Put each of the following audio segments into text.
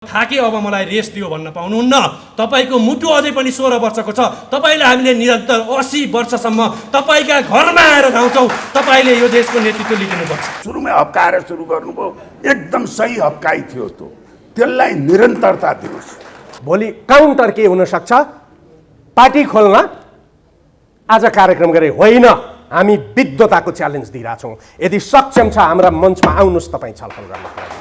थाके अब मलाई रेस्ट दियो भन्न पाउनुहुन्न। तपाईको मुटु अझै पनि 16 वर्षको छ। तपाईलाई हामीले निरन्तर 80 वर्षसम्म तपाईका घरमा आएर गाउँछौँ। तपाईले यो देशको नेतृत्व लिनुपर्छ। सुरुमै हप्काएर सुरु गर्नुभयो, एकदम सही हप्काइ थियो त्यो, त्यसलाई निरन्तरता दिनुहोस्। भोलि काउन्टर के हुन सक्छ? पार्टी खोल्न आज कार्यक्रम गरे होइन, हामी विद्वताको च्यालेन्ज दिइरहेछौँ। यदि सक्षम छ हाम्रा मञ्चमा आउनुहोस् तपाईँ छलफल गर्नको लागि।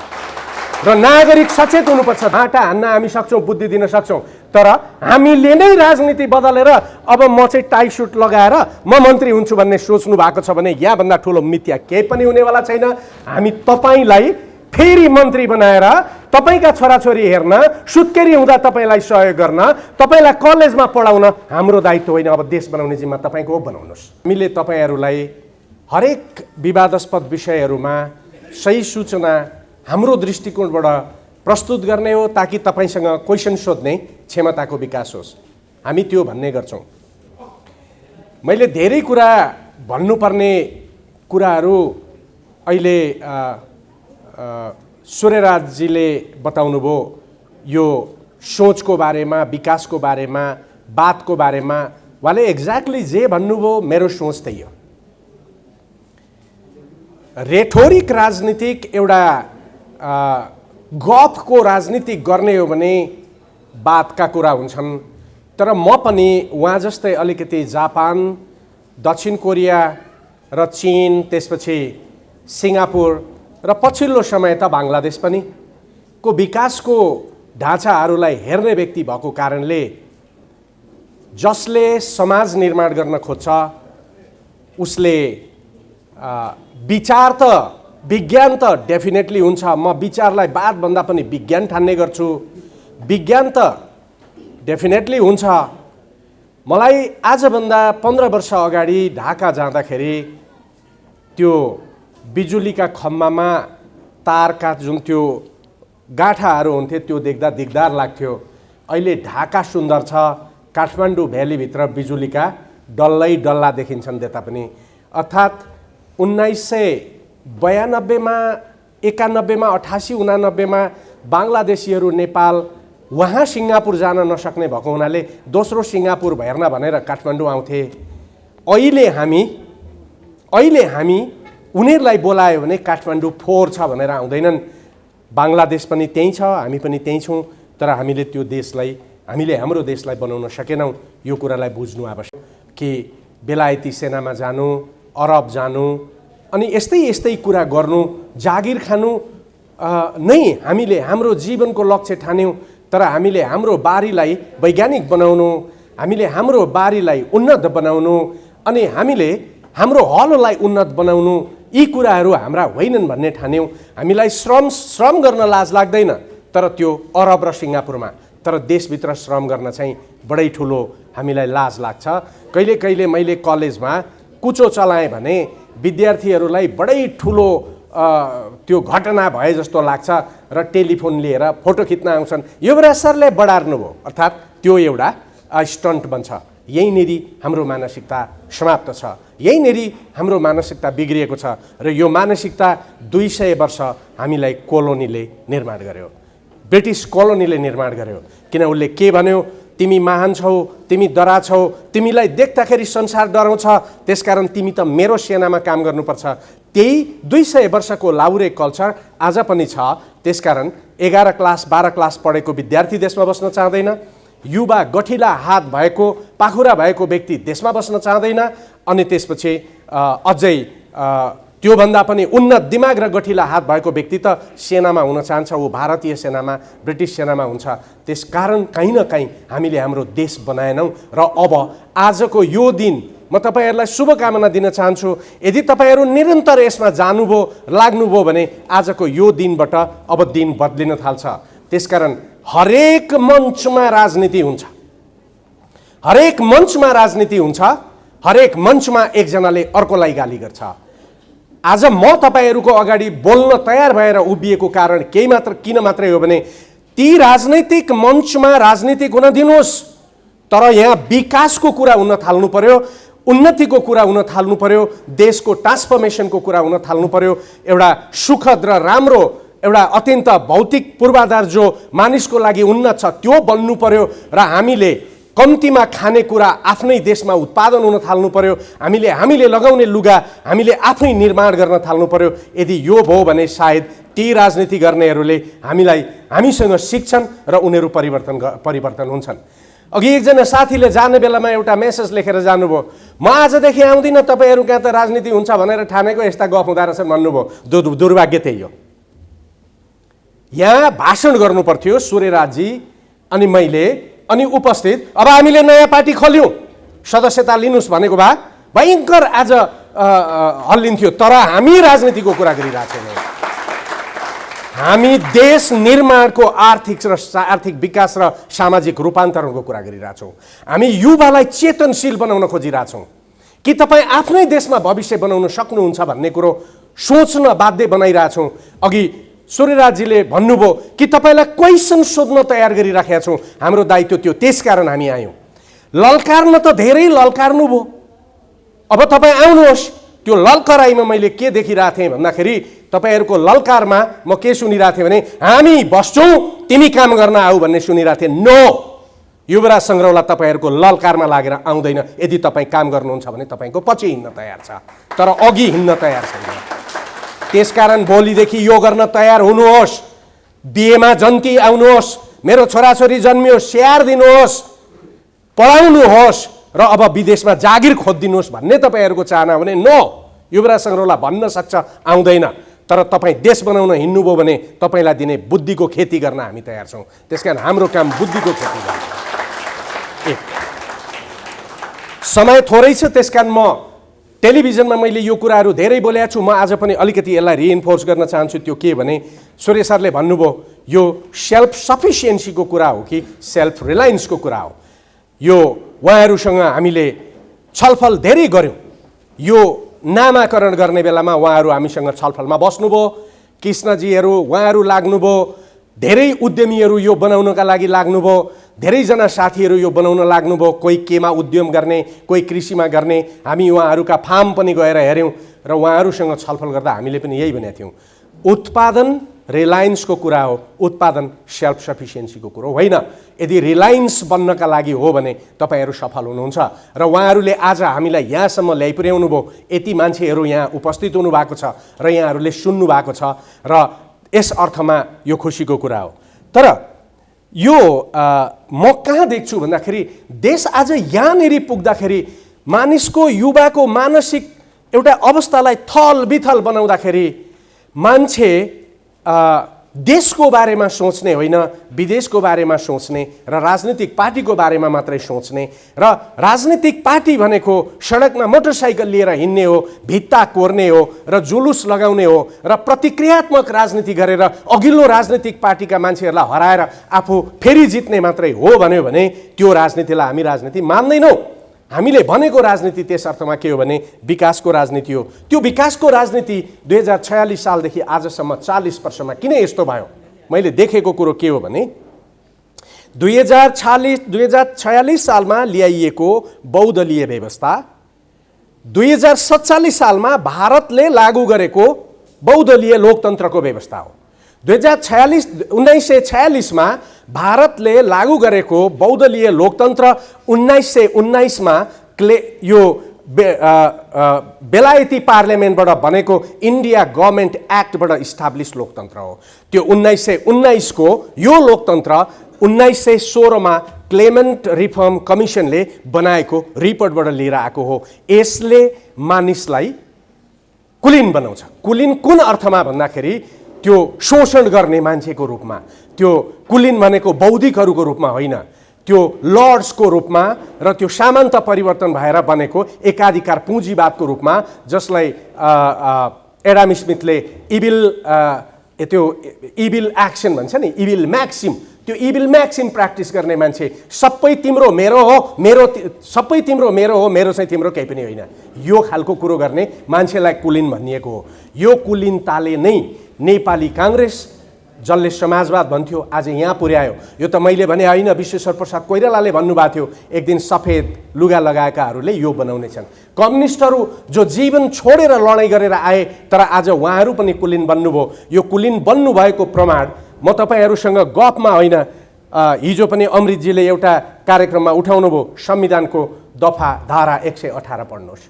र नागरिक सचेत हुनुपर्छ। आँटा हान्न हामी सक्छौँ, बुद्धि दिन सक्छौँ, तर हामीले नै राजनीति बदलेर अब म चाहिँ टाई सुट लगाएर म मन्त्री हुन्छु भन्ने सोच्नु भएको छ भने यहाँभन्दा ठुलो मिथ्या केही पनि हुनेवाला छैन। हामी तपाईँलाई फेरि मन्त्री बनाएर तपाईँका छोराछोरी हेर्न, सुत्केरी हुँदा तपाईँलाई सहयोग गर्न, तपाईँलाई कलेजमा पढाउन हाम्रो दायित्व होइन। अब देश बनाउने जिम्मा तपाईँको हो, बनाउनुहोस्। हामीले तपाईँहरूलाई हरेक विवादास्पद विषयहरूमा सही सूचना हाम्रो दृष्टिकोणबाट प्रस्तुत गर्ने हो, ताकि तपाईँसँग क्वेसन सोध्ने क्षमताको विकास होस्। हामी त्यो भन्ने गर्छौँ। मैले धेरै कुरा भन्नुपर्ने कुराहरू अहिले सूर्यराजजीले बताउनुभयो, यो सोचको बारेमा, विकासको बारेमा, बातको बारेमा। उहाँले एक्ज्याक्टली जे भन्नुभयो मेरो सोच त्यही हो। रेटोरिक राजनीतिक एउटा गफको राजनीति गर्ने हो भने बातका कुरा हुन्छन्। तर म पनि उहाँ जस्तै अलिकति जापान, दक्षिण कोरिया र चीन, त्यसपछि सिङ्गापुर र पछिल्लो समय त बाङ्लादेश पनि को विकासको ढाँचाहरूलाई हेर्ने व्यक्ति भएको कारणले जसले समाज निर्माण गर्न खोज्छ उसले विचार त विज्ञान त डेफिनेटली हुन्छ। म विचारलाई बातभन्दा पनि विज्ञान ठान्ने गर्छु। विज्ञान त डेफिनेटली हुन्छ। मलाई आजभन्दा 15 वर्ष अगाडि ढाका जाँदाखेरि त्यो बिजुलीका खम्बामा तारका जुन त्यो गाठाहरू हुन्थे त्यो देख्दा दिगदार लाग्थ्यो। अहिले ढाका सुन्दर छ, काठमाडौँ भ्यालीभित्र बिजुलीका डल्लै डल्ला देखिन्छन् त्यता पनि। अर्थात् 1992 मा 91 मा 88 89 मा बाङ्लादेशीहरू नेपाल वहाँ सिङ्गापुर जान नसक्ने भएको हुनाले दोस्रो सिङ्गापुर हेर्न भनेर काठमाडौँ आउँथे। अहिले हामी उनीहरूलाई बोलायो भने काठमाडौँ फोहोर छ भनेर आउँदैनन्। बाङ्लादेश पनि त्यहीँ छ, हामी पनि त्यहीँ छौँ। तर हामीले त्यो देशलाई, हामीले हाम्रो देशलाई बनाउन सकेनौँ। यो कुरालाई बुझ्नु आवश्यक कि बेलायती सेनामा जानु, अरब जानु, अनि यस्तै कुरा गर्नु, जागिर खानु नै हामीले हाम्रो जीवनको लक्ष्य ठान्यौँ। तर हामीले हाम्रो बारीलाई वैज्ञानिक बनाउनु, हामीले हाम्रो बारीलाई उन्नत बनाउनु, अनि हामीले हाम्रो हलोलाई उन्नत बनाउनु, यी कुराहरू हाम्रा होइनन् भन्ने ठान्यौँ। हामीलाई श्रम गर्न लाज लाग्दैन, तर त्यो अरब र सिङ्गापुरमा। तर देशभित्र श्रम गर्न चाहिँ बडै ठुलो हामीलाई लाज लाग्छ। कहिले मैले कलेजमा कुचो चलाएँ भने विद्यार्थीहरूलाई बडै ठुलो त्यो घटना भए जस्तो लाग्छ र टेलिफोन लिएर फोटो खिच्न आउँछन्। युवराज सरले बढार्नु भयो, अर्थात् त्यो एउटा स्टन्ट बन्छ। यहीँनिर हाम्रो मानसिकता समाप्त छ, यहीँनिर हाम्रो मानसिकता बिग्रिएको छ। र यो मानसिकता 200 वर्ष हामीलाई कोलोनीले निर्माण गर्यो, ब्रिटिस कोलोनीले निर्माण गर्यो। किन उसले के भन्यो? तिमी महान छौ, तिमी डरा छौ, तिमीलाई देख्दाखेरि संसार डराउँछ, त्यसकारण तिमी त मेरो सेनामा काम गर्नुपर्छ। त्यही 200 वर्षको लाउरे कल्चर आज पनि छ। त्यसकारण 11 क्लास 12 क्लास पढेको विद्यार्थी देशमा बस्न चाहँदैन, युवा गठिला हात भएको पाखुरा भएको व्यक्ति देशमा बस्न चाहँदैन, अनि त्यसपछि अझै त्योभन्दा पनि उन्नत दिमाग र गठिला हात भएको व्यक्ति त सेनामा हुन चाहन्छ। ऊ भारतीय सेनामा, ब्रिटिस सेनामा हुन्छ। त्यसकारण कहीँ न कहीँ हामीले हाम्रो देश बनाएनौँ। र अब आजको यो दिन म तपाईँहरूलाई शुभकामना दिन चाहन्छु। यदि तपाईँहरू निरन्तर यसमा जानुभयो, लाग्नुभयो भने आजको यो दिनबाट अब दिन बदलिन थाल्छ। त्यसकारण हरेक मञ्चमा राजनीति हुन्छ, हरेक मञ्चमा राजनीति हुन्छ, हरेक मञ्चमा एकजनाले अर्कोलाई गाली गर्छ। आज म तपाईँहरूको अगाडि बोल्न तयार भएर उभिएको कारण किन मात्रै हो भने ती राजनैतिक मञ्चमा राजनीतिक हुन दिनुहोस्, तर यहाँ विकासको कुरा हुन थाल्नु पर्यो, उन्नतिको कुरा हुन थाल्नु पर्यो, देशको ट्रान्सफर्मेसनको कुरा हुन थाल्नु पर्यो, एउटा सुखद र राम्रो एउटा अत्यन्त भौतिक पूर्वाधार जो मानिसको लागि उन्नत छ त्यो बन्नु पर्यो र हामीले कम्तीमा खानेकुरा आफ्नै देशमा उत्पादन हुन थाल्नु पर्यो। हामीले लगाउने लुगा हामीले आफै निर्माण गर्न थाल्नु पर्यो। यदि यो भयो भने सायद ती राजनीति गर्नेहरूले हामीसँग सिक्छन् र उनीहरू परिवर्तन हुन्छन्। अघि एकजना साथीले जाने बेलामा एउटा मेसेज लेखेर जानुभयो, म आजदेखि आउँदिनँ, तपाईँहरू कहाँ त राजनीति हुन्छ भनेर ठानेको, यस्ता गफ हुँदो रहेछ भन्नुभयो। दुर्भाग्य त्यही हो। यहाँ भाषण गर्नु पर्थ्यो सूर्यराजजी अनि मैले अनि उपस्थित, अब हामीले नयाँ पार्टी खोल्यौँ, सदस्यता लिनुहोस् भनेको भए भयङ्कर आज हल्लिन्थ्यो। तर हामी राजनीतिको कुरा गरिरहेको छौँ। हामी देश निर्माणको आर्थिक विकास र सामाजिक रूपान्तरणको कुरा गरिरहेछौँ। हामी युवालाई चेतनशील बनाउन खोजिरहेछौँ कि तपाईँ आफ्नै देशमा भविष्य बनाउन सक्नुहुन्छ भन्ने कुरो सोच्न बाध्य बनाइरहेछौँ। अघि सूर्यराजजीले भन्नुभयो कि तपाईँलाई क्वेसन सोध्न तयार गरिराखेका छौँ, हाम्रो दायित्व त्यो, त्यसकारण हामी आयौँ। ललकार्न त धेरै ललकार्नु भयो, अब तपाईँ आउनुहोस्। त्यो ललकराईमा मैले के देखिरहेको थिएँ भन्दाखेरि तपाईँहरूको ललकारमा म के सुनिरहेको थिएँ भने हामी बस्छौँ तिमी काम गर्न आऊ भन्ने सुनिरहेको थिएँ। नो, युवराज सङ्ग्रौला तपाईँहरूको ललकारमा लागेर आउँदैन। यदि तपाईँ काम गर्नुहुन्छ भने तपाईँको पछि हिँड्न तयार छ, तर अघि हिँड्न तयार छैन। त्यसकारण भोलिदेखि यो गर्न तयार हुनुहोस्। बिहेमा जन्ती आउनुहोस्, मेरो छोराछोरी जन्मियो स्याहार दिनुहोस्, पढाउनुहोस् र अब विदेशमा जागिर खोजिदिनुहोस् भन्ने तपाईँहरूको चाहना हो भने नो, युवराज सङ्ग्रौला भन्न सक्छ आउँदैन। तर तपाईँ देश बनाउन हिँड्नुभयो भने तपाईँलाई दिने बुद्धिको खेती गर्न हामी तयार छौँ। त्यसकारण हाम्रो काम बुद्धिको खेती गर्नु। समय थोरै छ, त्यसकारण म टेलिभिजनमा मैले यो कुराहरू धेरै बोलेको छु। म आज पनि अलिकति यसलाई रिइन्फोर्स गर्न चाहन्छु। त्यो के भने सूर्य सरले भन्नुभयो यो सेल्फ सफिसियन्सीको कुरा हो कि सेल्फ रिलायन्सको कुरा हो। यो उहाँहरूसँग हामीले छलफल धेरै गऱ्यौँ। यो नामाकरण गर्ने बेलामा उहाँहरू हामीसँग छलफलमा बस्नुभयो। कृष्णजीहरू उहाँहरू लाग्नुभयो, धेरै उद्यमीहरू यो बनाउनका लागि लाग्नुभयो, धेरैजना साथीहरू यो बनाउन लाग्नुभयो। कोही केमा उद्यम गर्ने, कोही कृषिमा गर्ने। हामी उहाँहरूका फार्म पनि गएर हेऱ्यौँ र उहाँहरूसँग छलफल गर्दा हामीले पनि यही भनेका थियौँ, उत्पादन रिलायन्सको कुरा हो, उत्पादन सेल्फ सफिसियन्सीको कुरो होइन। यदि रिलायन्स बन्नका लागि हो भने तपाईँहरू सफल हुनुहुन्छ। र उहाँहरूले आज हामीलाई यहाँसम्म ल्याइपुर्याउनु भयो। यति मान्छेहरू यहाँ उपस्थित हुनुभएको छ र यहाँहरूले सुन्नु भएको छ र यस अर्थमा यो खुसीको कुरा हो। तर यो म कहाँ देख्छु भन्दाखेरि देश आज यहाँनिर पुग्दाखेरि मानिसको युवाको मानसिक एउटा अवस्थालाई थलबिथल बनाउँदाखेरि मान्छे देशको बारेमा सोच्ने होइन, विदेशको बारेमा सोच्ने र राजनीतिक पार्टीको बारेमा मात्रै सोच्ने। र राजनीतिक पार्टी भनेको सडकमा मोटरसाइकल लिएर हिँड्ने हो, भित्ता कोर्ने हो र जुलुस लगाउने हो र प्रतिक्रियात्मक राजनीति गरेर अघिल्लो राजनीतिक पार्टीका मान्छेहरूलाई हराएर आफू फेरि जित्ने मात्रै हो भन्यो भने त्यो राजनीतिलाई हामी राजनीति मान्दैनौँ। हामीले भनेको राजनीति त्यस अर्थमा के हो भने विकासको राजनीति हो। त्यो विकासको राजनीति 2046 सालदेखि आजसम्म 40 वर्षमा किन यस्तो भयो? मैले देखेको कुरो के हो भने 2046 सालमा ल्याइएको बहुदलीय व्यवस्था, 2047 सालमा भारतले लागू गरेको बहुदलीय लोकतन्त्रको व्यवस्था हो। 1946 मा भारतले लागू गरेको बहुदलीय लोकतन्त्र 1919 मा यो बेलायती पार्लियामेन्टबाट बनेको इन्डिया गभर्मेन्ट एक्टबाट इस्टाब्लिस लोकतन्त्र हो। त्यो 1919 को यो लोकतन्त्र 1916 मा क्लेमेन्ट रिफर्म कमिसनले बनाएको रिपोर्टबाट लिएर आएको हो। यसले मानिसलाई कुलीन बनाउँछ। कुलीन कुन अर्थमा भन्दाखेरि त्यो शोषण गर्ने मान्छेको रूपमा, त्यो कुलीन भनेको बौद्धिकहरूको रूपमा होइन, त्यो लर्ड्सको रूपमा र त्यो सामन्त परिवर्तन भएर बनेको एकाधिकार पुँजीवादको रूपमा, जसलाई एडाम स्मिथले इभिल एक्सन भन्छ नि, इभिल म्याक्सिम, त्यो इभिल म्याक्सिम प्र्याक्टिस गर्ने मान्छे, सबै तिम्रो मेरो हो, सबै तिम्रो मेरो हो, मेरो चाहिँ तिम्रो केही पनि होइन, यो खालको कुरो गर्ने मान्छेलाई कुलीन भनिएको हो। यो कुलीनताले नै नेपाली काङ्ग्रेस जसले समाजवाद भन्थ्यो आज यहाँ पुर्यायो। यो त मैले भने होइन, विश्वेश्वर प्रसाद कोइरालाले भन्नुभएको थियो एक दिन सफेद लुगा लगाएकाहरूले यो बनाउनेछन्। कम्युनिस्टहरू जो जीवन छोडेर लडाइँ गरेर आए तर आज उहाँहरू पनि कुलीन बन्नुभयो। यो कुलीन बन्नुभएको प्रमाण म तपाईँहरूसँग गफमा होइन, हिजो पनि अमृतजीले एउटा कार्यक्रममा उठाउनुभयो। संविधानको दफा धारा 118 पढ्नुहोस्।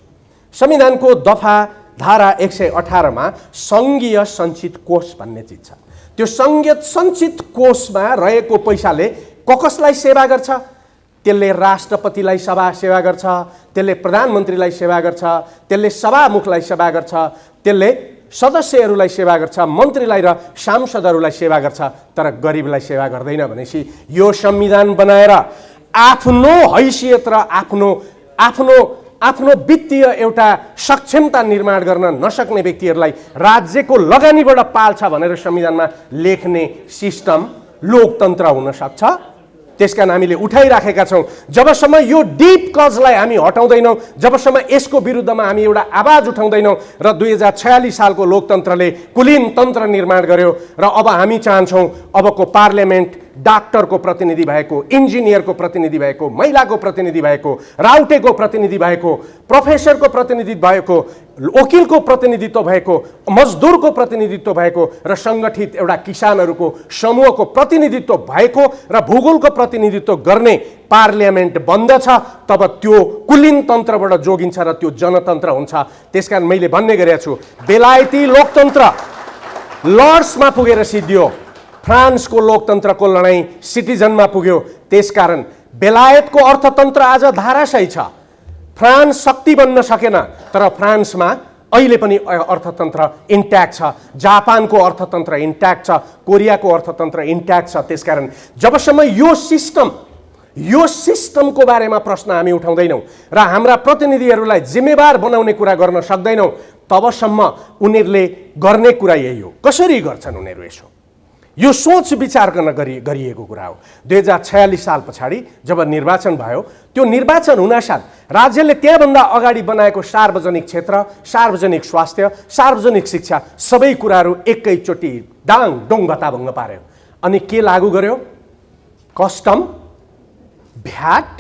संविधानको दफा धारा 118 मा सङ्घीय सञ्चित कोष भन्ने चिज छ। त्यो सङ्घीय सञ्चित कोषमा रहेको पैसाले कसलाई सेवा गर्छ? त्यसले राष्ट्रपतिलाई सेवा गर्छ, त्यसले प्रधानमन्त्रीलाई सेवा गर्छ, त्यसले सभामुखलाई सेवा गर्छ, त्यसले सदस्यहरूलाई सेवा गर्छ, मन्त्रीलाई र सांसदहरूलाई सेवा गर्छ, तर गरिबलाई सेवा गर्दैन। भनेपछि यो संविधान बनाएर आफ्नो हैसियत र आफ्नो वित्तीय एउटा सक्षमता निर्माण गर्न नसक्ने व्यक्तिहरूलाई राज्यको लगानीबाट पाल्छ भनेर संविधानमा लेख्ने सिस्टम लोकतन्त्र हुन सक्छ? त्यसकारण हामीले उठाइराखेका छौँ। जबसम्म यो डिप कजलाई हामी हटाउँदैनौँ, जबसम्म यसको विरुद्धमा हामी एउटा आवाज उठाउँदैनौँ र 2046 सालको लोकतन्त्रले कुलीन तन्त्र निर्माण गर्यो र अब हामी चाहन्छौँ अबको पार्लियामेन्ट डाक्टरको प्रतिनिधि भएको, इन्जिनियरको प्रतिनिधि भएको, महिलाको प्रतिनिधि भएको, राउटेको प्रतिनिधि भएको, प्रोफेसरको प्रतिनिधि भएको, वकिलको प्रतिनिधित्व भएको, मजदुरको प्रतिनिधित्व भएको र सङ्गठित एउटा किसानहरूको समूहको प्रतिनिधित्व भएको र भूगोलको प्रतिनिधित्व गर्ने पार्लियामेन्ट बन्द छ, तब त्यो कुलीन तन्त्रबाट जोगिन्छ र त्यो जनतन्त्र हुन्छ। त्यसकारण मैले भन्ने गरेको छु, बेलायती लोकतन्त्र लर्ड्समा पुगेर सिद्धियो, फ्रान्सको लोकतन्त्रको लडाइँ सिटिजनमा पुग्यो। त्यसकारण बेलायतको अर्थतन्त्र आज धाराशायी छ। फ्रान्स शक्ति बन्न सकेन, तर फ्रान्समा अहिले पनि अर्थतन्त्र इन्ट्याक्ट छ, जापानको अर्थतन्त्र इन्ट्याक्ट छ, कोरियाको अर्थतन्त्र इन्ट्याक्ट छ। त्यसकारण जबसम्म यो सिस्टमको बारेमा प्रश्न हामी उठाउँदैनौँ र हाम्रा प्रतिनिधिहरूलाई जिम्मेवार बनाउने कुरा गर्न सक्दैनौँ, तबसम्म उनीहरूले गर्ने कुरा यही हो। कसरी गर्छन् उनीहरू? यसो यो सोच विचार गर्न गरिएको कुरा हो। 2046 साल पछाडि जब निर्वाचन भयो, त्यो निर्वाचन हुनासाथ राज्यले त्यहाँभन्दा अगाडि बनाएको सार्वजनिक क्षेत्र, सार्वजनिक स्वास्थ्य, सार्वजनिक शिक्षा सबै कुराहरू एकैचोटि डाङ डोङ भत्ताभङ्ग पार्यो। अनि के लागू गर्यो? कस्टम, भ्याट,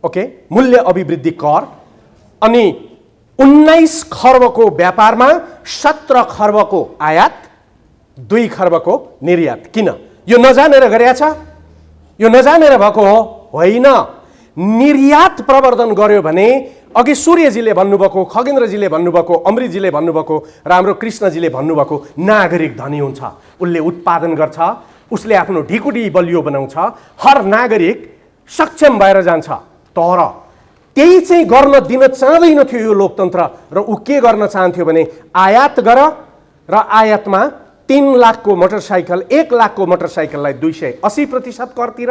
ओके, मूल्य अभिवृद्धि कर, अनि 19 खर्बको व्यापारमा 17 खर्बको आयात, 2 खर्बको निर्यात। किन? यो नजानेर गरेका छ? यो नजानेर भएको हो? होइन। निर्यात प्रवर्धन गर्यो भने अघि सूर्यजीले भन्नुभएको, खगेन्द्रजीले भन्नुभएको, अमृतजीले भन्नुभएको र हाम्रो कृष्णजीले भन्नुभएको नागरिक धनी हुन्छ, उसले उत्पादन गर्छ, उसले आफ्नो ढिकुटी बलियो बनाउँछ, हर नागरिक सक्षम भएर जान्छ। तर त्यही चाहिँ गर्न दिन चाहँदैन थियो यो लोकतन्त्र र ऊ के गर्न चाहन्थ्यो भने आयात गर र आयातमा 3 लाखको मोटरसाइकल, 1 लाखको मोटरसाइकललाई 280% करतिर,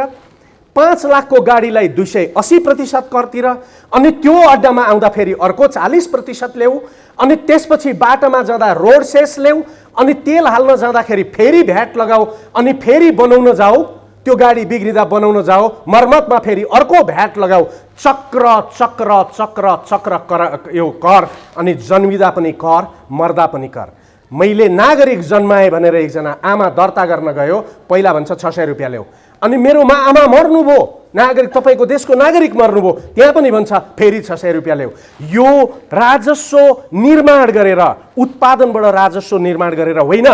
5 लाखको गाडीलाई 280% करतिर, अनि त्यो अड्डामा आउँदाखेरि अर्को 40% ल्याऊ, अनि त्यसपछि बाटोमा जाँदा रोड सेस ल्याऊ, अनि तेल हाल्न जाँदाखेरि फेरि भ्याट लगाऊ, अनि फेरि बनाउन जाऊ, त्यो गाडी बिग्रिँदा बनाउन जाऊ, मर्मतमा फेरि अर्को भ्याट लगाऊ, चक्र चक्र चक्र चक्र कर, यो कर, अनि जन्मिँदा पनि कर, मर्दा पनि कर। मैले नागरिक जन्माएँ भनेर एकजना आमा दर्ता गर्न गयो, पहिला भन्छ 600 रुपियाँ ल्याऊ, अनि मेरो आमा मर्नुभयो, नागरिक तपाईँको देशको नागरिक मर्नुभयो, त्यहाँ पनि भन्छ फेरि 600 रुपियाँ ल्याऊ। यो राजस्व निर्माण गरेर, उत्पादनबाट राजस्व निर्माण गरेर होइन,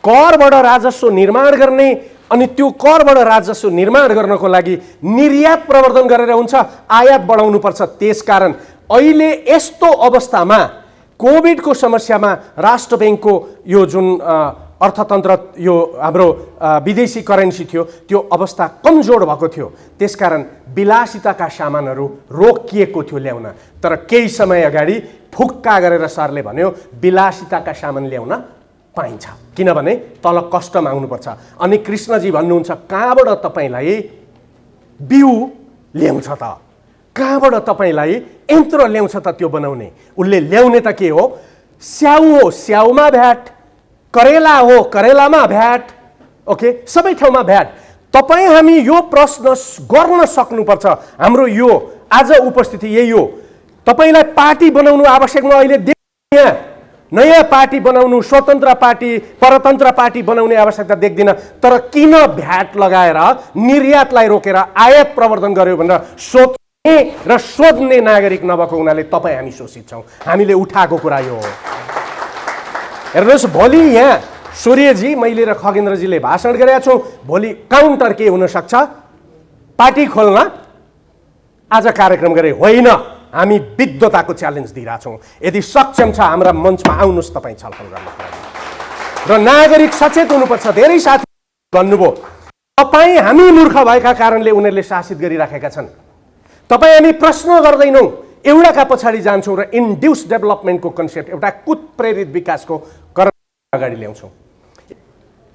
करबाट राजस्व निर्माण गर्ने, अनि त्यो करबाट राजस्व निर्माण गर्नको लागि निर्यात प्रवर्धन गरेर हुन्छ, आयात बढाउनुपर्छ। त्यसकारण अहिले यस्तो अवस्थामा कोभिडको समस्यामा राष्ट्र ब्याङ्कको यो जुन अर्थतन्त्र, यो हाम्रो विदेशी करेन्सी थियो, त्यो अवस्था कमजोर भएको थियो। त्यसकारण विलासिताका सामानहरू रोकिएको थियो ल्याउन, तर केही समय अगाडि फुक्का गरेर सरले भन्यो विलासिताका सामान ल्याउन पाइन्छ, किनभने तल कस्टम आउनुपर्छ। अनि कृष्णजी भन्नुहुन्छ कहाँबाट तपाईँलाई बिउ ल्याउँछ त, कहाँबाट तपाईँलाई यन्त्र ल्याउँछ त त्यो बनाउने? उसले ल्याउने त के हो? स्याउ हो, स्याउमा भ्याट, करेला हो, करेलामा भ्याट, ओके, सबै ठाउँमा भ्याट। तपाईँ हामी यो प्रश्न गर्न सक्नुपर्छ। हाम्रो यो आज उपस्थिति यही हो। तपाईँलाई पार्टी बनाउनु आवश्यक म अहिले यहाँ नयाँ पार्टी बनाउनु, स्वतन्त्र पार्टी, परतन्त्र पार्टी बनाउने आवश्यकता देख्दिन। तर किन भ्याट लगाएर निर्यातलाई रोकेर आयात प्रवर्धन गर्यो भनेर सोच्ने र सोध्ने नागरिक नभएको हुनाले तपाईँ हामी शोषित छौँ। हामीले उठाएको कुरा यो हो। हेर्नुहोस्, भोलि यहाँ सूर्यजी, मैले र खगेन्द्रजीले भाषण गरेका छौँ। भोलि काउन्टर के हुनसक्छ? पार्टी खोल्न आज कार्यक्रम गरे होइन, हामी विद्वताको च्यालेन्ज दिइरहेछौँ। यदि सक्षम छ हाम्रा मञ्चमा आउनुहोस् तपाईँ छलफल गर्नको लागि। र नागरिक सचेत हुनुपर्छ। धेरै साथी भन्नुभयो तपाईँ हामी मूर्ख भएका कारणले उनीहरूले शासित गरिराखेका छन्। तपाईँ हामी प्रश्न गर्दैनौँ, एउटाका पछाडि जान्छौँ र इन्ड्युस डेभलपमेन्टको कन्सेप्ट, एउटा कुटप्रेरित विकासको अगाडि ल्याउँछौँ।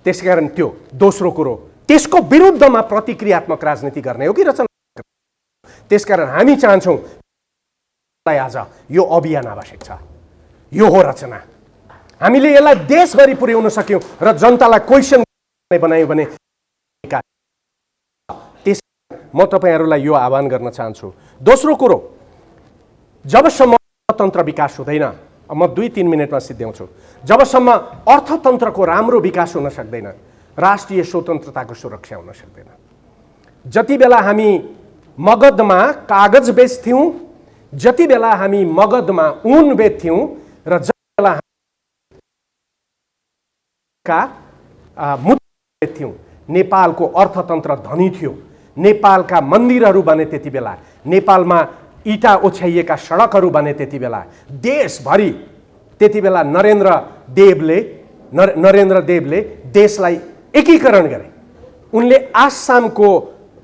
त्यसकारण त्यो दोस्रो कुरो, त्यसको विरुद्धमा प्रतिक्रियात्मक राजनीति गर्ने हो कि रचना? त्यसकारण हामी चाहन्छौँ आज यो अभियान आवश्यक छ। यो हो रचना। हामीले यसलाई देशभरि पुर्याउन सक्यौँ र जनतालाई क्वेसन बनायौँ भने म तपाईँहरूलाई यो आह्वान गर्न चाहन्छु। दोस्रो कुरो, जबसम्म अर्थतन्त्र विकास हुँदैन, म 2-3 मिनटमा सिद्ध्याउँछु, जबसम्म अर्थतन्त्रको राम्रो विकास हुन सक्दैन, राष्ट्रिय स्वतन्त्रताको सुरक्षा हुन सक्दैन। जति बेला हामी मगधमा कागज बेच्थ्यौँ, जति बेला हामी मगधमा ऊन बेच्थ्यौँ र जति बेला मुद्रा बेच्थ्यौँ, नेपालको अर्थतन्त्र धनी थियो। नेपालका मन्दिरहरू बने त्यति बेला, नेपालमा इटा ओछ्याइएका सडकहरू बने त्यति बेला, देशभरि त्यति बेला नरेन्द्र देवले देशलाई एकीकरण गरे। उनले आसामको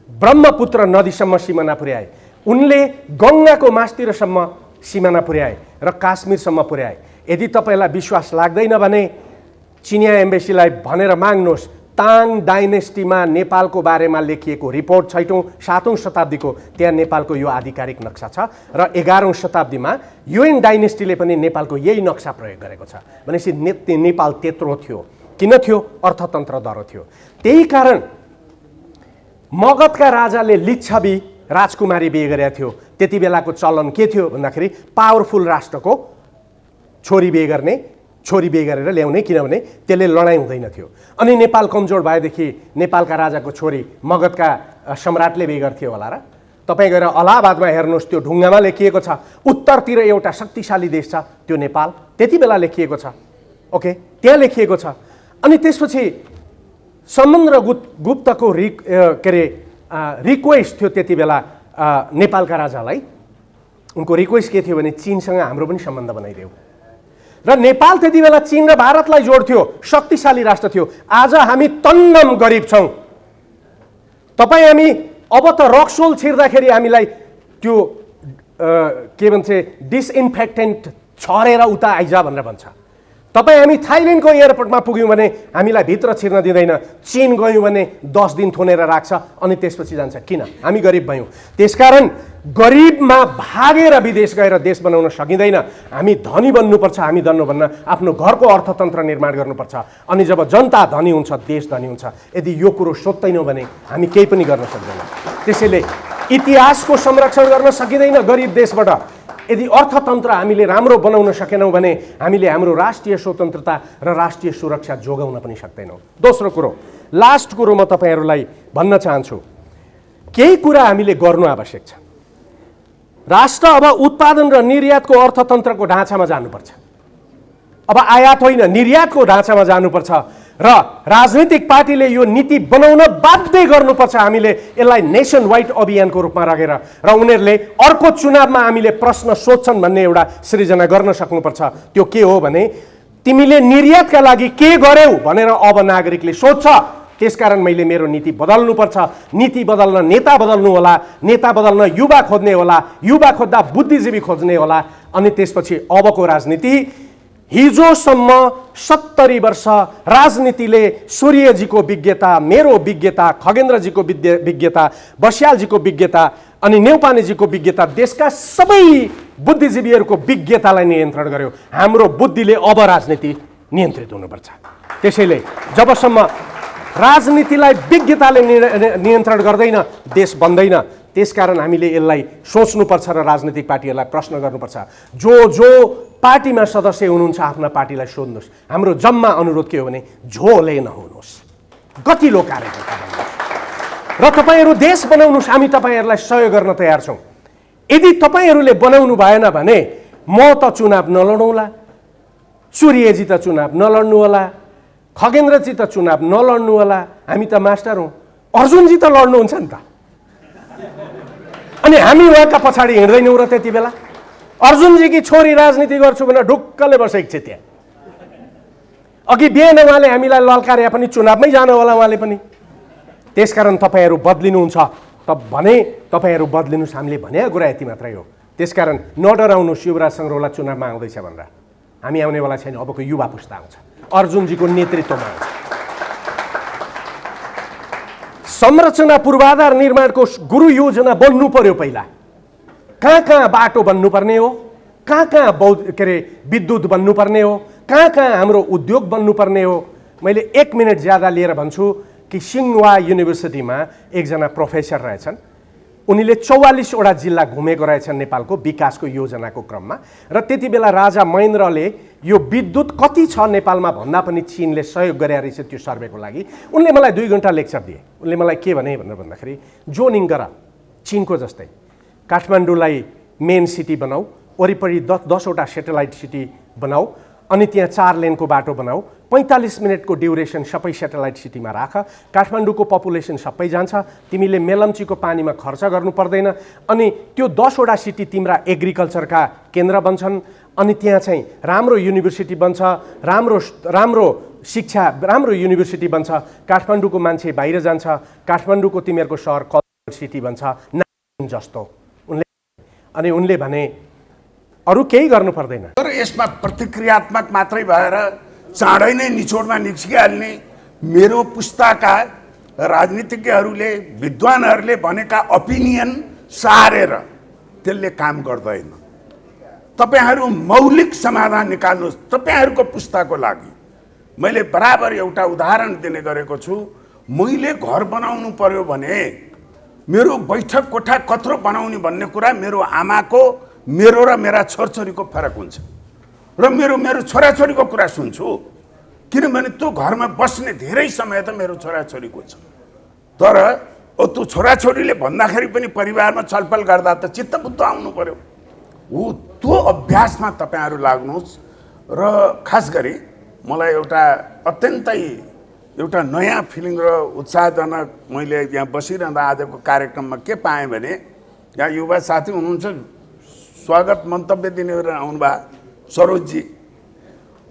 ब्रह्मपुत्र नदीसम्म सिमाना पुर्याए, उनले गङ्गाको मास्तिरसम्म सिमाना पुर्याए र काश्मीरसम्म पुर्याए। यदि तपाईँलाई विश्वास लाग्दैन भने चिनिया एम्बेसीलाई भनेर माग्नुहोस्, ताङ डाइनेस्टीमा नेपालको बारेमा लेखिएको रिपोर्ट 7औं शताब्दीको, त्यहाँ नेपालको यो आधिकारिक नक्सा छ र 11औं शताब्दीमा युएन डाइनेस्टीले पनि नेपालको यही नक्सा प्रयोग गरेको छ। भनेपछि नेपाल त्यत्रो थियो। किन थियो? अर्थतन्त्र दह्रो थियो। त्यही कारण मगधका राजाले लिच्छवी राजकुमारी बिहे गरेका थियो। त्यति बेलाको चलन के थियो भन्दाखेरि पावरफुल राष्ट्रको छोरी बिहे गरेर ल्याउने, किनभने त्यसले लडाइँ हुँदैन थियो। अनि नेपाल कमजोर भएदेखि नेपालका राजाको छोरी मगधका सम्राटले बिहे गर्थ्यो होला र? तपाईँ गएर अलाहाबादमा हेर्नुहोस्, त्यो ढुङ्गामा लेखिएको छ, उत्तरतिर एउटा शक्तिशाली देश छ, त्यो नेपाल त्यति बेला लेखिएको छ। ओके, त्यहाँ लेखिएको छ। अनि त्यसपछि समुद्रगुप्तको रिक्वेस्ट थियो त्यति बेला नेपालका राजालाई। उनको रिक्वेस्ट के थियो भने चीनसँग हाम्रो पनि सम्बन्ध बनाइदेऊ। र नेपाल त्यति बेला चीन र भारतलाई जोड्थ्यो, शक्तिशाली राष्ट्र थियो। आज हामी तन्नम गरिब छौँ। तपाईँ हामी अब त रक्सोल छिर्दाखेरि हामीलाई त्यो के भन्छ डिसइन्फेक्टेन्ट छरेर उता आइज भनेर भन्छ। तपाईँ हामी थाइल्यान्डको एयरपोर्टमा पुग्यौँ भने हामीलाई भित्र छिर्न दिँदैन, चीन गयौँ भने 10 दिन थुनेर राख्छ अनि त्यसपछि जान्छ। किन? हामी गरिब भयौँ। त्यसकारण गरिबमा भागेर विदेश गएर देश बनाउन सकिँदैन। हामी धनी बन्नुपर्छ। हामी धन्नुभन्न आफ्नो घरको अर्थतन्त्र निर्माण गर्नुपर्छ। अनि जब जनता धनी हुन्छ, देश धनी हुन्छ। यदि यो कुरो सोध्दैनौँ भने हामी केही पनि गर्न सक्दैनौँ। त्यसैले इतिहासको संरक्षण गर्न सकिँदैन गरिब देशबाट। यदि अर्थतन्त्र हामीले राम्रो बनाउन सकेनौँ भने हामीले हाम्रो राष्ट्रिय स्वतन्त्रता र राष्ट्रिय सुरक्षा जोगाउन पनि सक्दैनौँ। दोस्रो कुरो, लास्ट कुरो म तपाईँहरूलाई भन्न चाहन्छु, केही कुरा हामीले गर्नु आवश्यक छ। राष्ट्र अब उत्पादन र निर्यातको अर्थतन्त्रको ढाँचामा जानुपर्छ। अब आयात होइन, निर्यातको ढाँचामा जानुपर्छ र राजनीतिक पार्टीले यो नीति बनाउन बाध्य गर्नुपर्छ। हामीले यसलाई नेसन वाइड अभियानको रूपमा राखेर र उनीहरूले अर्को चुनावमा हामीले प्रश्न सोध्छन् भन्ने एउटा सृजना गर्न सक्नुपर्छ। त्यो के हो भने तिमीले निर्यातका लागि के गर्यौ भनेर अब नागरिकले सोध्छ। त्यसकारण मैले मेरो नीति बदल्नुपर्छ। नीति बदल्न नेता बदल्नु होला, नेता बदल्न युवा खोज्ने होला, युवा खोज्दा बुद्धिजीवी खोज्ने होला। अनि त्यसपछि अबको राजनीति, हिजोसम्म 70 वर्ष राजनीतिले सूर्यजीको विज्ञता, मेरो विज्ञता, खगेन्द्रजीको विज्ञता, बस्यालजीको विज्ञता अनि नेउपानेजीको विज्ञता, देशका सबै बुद्धिजीवीहरूको विज्ञतालाई नियन्त्रण गर्यो। हाम्रो बुद्धिले अब राजनीति नियन्त्रित हुनुपर्छ। त्यसैले जबसम्म राजनीतिलाई विज्ञताले नियन्त्रण गर्दैन, देश बन्दैन। त्यसकारण हामीले यसलाई सोच्नुपर्छ र राजनीतिक पार्टीहरूलाई प्रश्न गर्नुपर्छ। जो जो पार्टीमा सदस्य हुनुहुन्छ आफ्ना पार्टीलाई सोध्नुहोस्। हाम्रो जम्मा अनुरोध के हो भने झोले नहुनुहोस्, गतिलो कार्यकर्ता बन्नुहोस् र तपाईँहरू देश बनाउनुहोस्। हामी तपाईँहरूलाई सहयोग गर्न तयार छौँ। यदि तपाईँहरूले बनाउनु भएन भने म त चुनाव नलडौँला, सूर्यजी त चुनाव नलड्नु होला, खगेन्द्रजी त चुनाव नलड्नु होला, हामी त मास्टर हौँ। अर्जुनजी त लड्नुहुन्छ नि त, अनि हामी उहाँका पछाडि हिँड्दैनौँ र त्यति बेला अर्जुनजीकी छोरी राजनीति गर्छु भनेर ढुक्कले बसेको छ त्यहाँ। अघि बिहान उहाँले हामीलाई ललकार्या पनि चुनावमै जानु होला उहाँले पनि। त्यसकारण तपाईँहरू बदलिनुहुन्छ भने तपाईँहरू बदलिनुहोस्। हामीले भनेको कुरा यति मात्रै हो। त्यसकारण नडराउनुहोस् युवराज सङ्ग्रौला चुनावमा आउँदैछ भनेर। हामी आउनेवाला छैन, अबको युवा पुस्ता आउँछ, अर्जुनजीको नेतृत्वमा आउँछ। संरचना पूर्वाधार निर्माणको गुरु योजना बन्नु पर्यो। पहिला कहाँ कहाँ बाटो बन्नुपर्ने हो, कहाँ कहाँ विद्युत बन्नुपर्ने हो, कहाँ कहाँ हाम्रो उद्योग बन्नुपर्ने हो। मैले 1 मिनट ज्यादा लिएर भन्छु कि सिङ्वा युनिभर्सिटीमा एकजना प्रोफेसर रहेछन्। उनीले 44वटा जिल्ला घुमेको रहेछन् नेपालको विकासको योजनाको क्रममा। र त्यति बेला राजा महेन्द्रले यो विद्युत कति छ नेपालमा भन्दा पनि चीनले सहयोग गरे रहेछ त्यो सर्वेको लागि। उनले मलाई 2 घण्टा लेक्चर दिए। उनले मलाई के भने भनेर भन्दाखेरि जोनिङ गर, चीनको जस्तै काठमाडौँलाई मेन सिटी बनाऊ, वरिपरि 10वटा सेटेलाइट सिटी बनाऊ, अनि त्यहाँ 4 लेनको बाटो बनाऊ, 45 मिनटको ड्युरेसन सबै सेटेलाइट सिटीमा राख, काठमाडौँको पपुलेसन सबै जान्छ, तिमीले मेलम्चीको पानीमा खर्च गर्नु पर्दैन, अनि त्यो 10वटा सिटी तिम्रा एग्रिकल्चरका केन्द्र बन्छन्, अनि त्यहाँ चाहिँ राम्रो युनिभर्सिटी बन्छ, राम्रो शिक्षा, राम्रो युनिभर्सिटी बन्छ, काठमाडौँको मान्छे बाहिर जान्छ, काठमाडौँको तिमीहरूको सहर कल्चरल सिटी बन्छ जस्तो अनि उनले भने अरू केही गर्नु पर्दैन। तर यसमा प्रतिक्रियात्मक मात्रै भएर चाँडै नै निचोडमा निस्किहाल्ने मेरो पुस्ताका राजनीतिज्ञहरूले विद्वानहरूले भनेका ओपिनियन सारेर त्यसले काम गर्दैन। तपाईहरू मौलिक समाधान निकाल्नुहोस् तपाईहरूको पुस्ताको लागि। मैले बराबर एउटा उदाहरण दिने गरेको छु। मैले घर बनाउनु पर्यो भने मेरो बैठक कोठा कत्रो बनाउने भन्ने कुरा मेरो आमाको, मेरो र मेरा छोरछोरीको फरक हुन्छ र मेरो छोराछोरीको कुरा सुन्छु, किनभने त्यो घरमा बस्ने धेरै समय त मेरो छोराछोरीको छ। तर त्यो छोराछोरीले भन्दाखेरि पनि परिवारमा छलफल गर्दा त चित्तबुद्ध आउनु पर्यो। त्यो अभ्यासमा तपाईहरू लाग्नुहोस्। र खास गरी मलाई एउटा नयाँ फिलिङ र उत्साहजनक मैले यहाँ बसिरहँदा आजको कार्यक्रममा के पाएँ भने यहाँ युवा साथी हुनुहुन्छ, स्वागत मन्तव्य दिने आउनुभयो सरोजजी।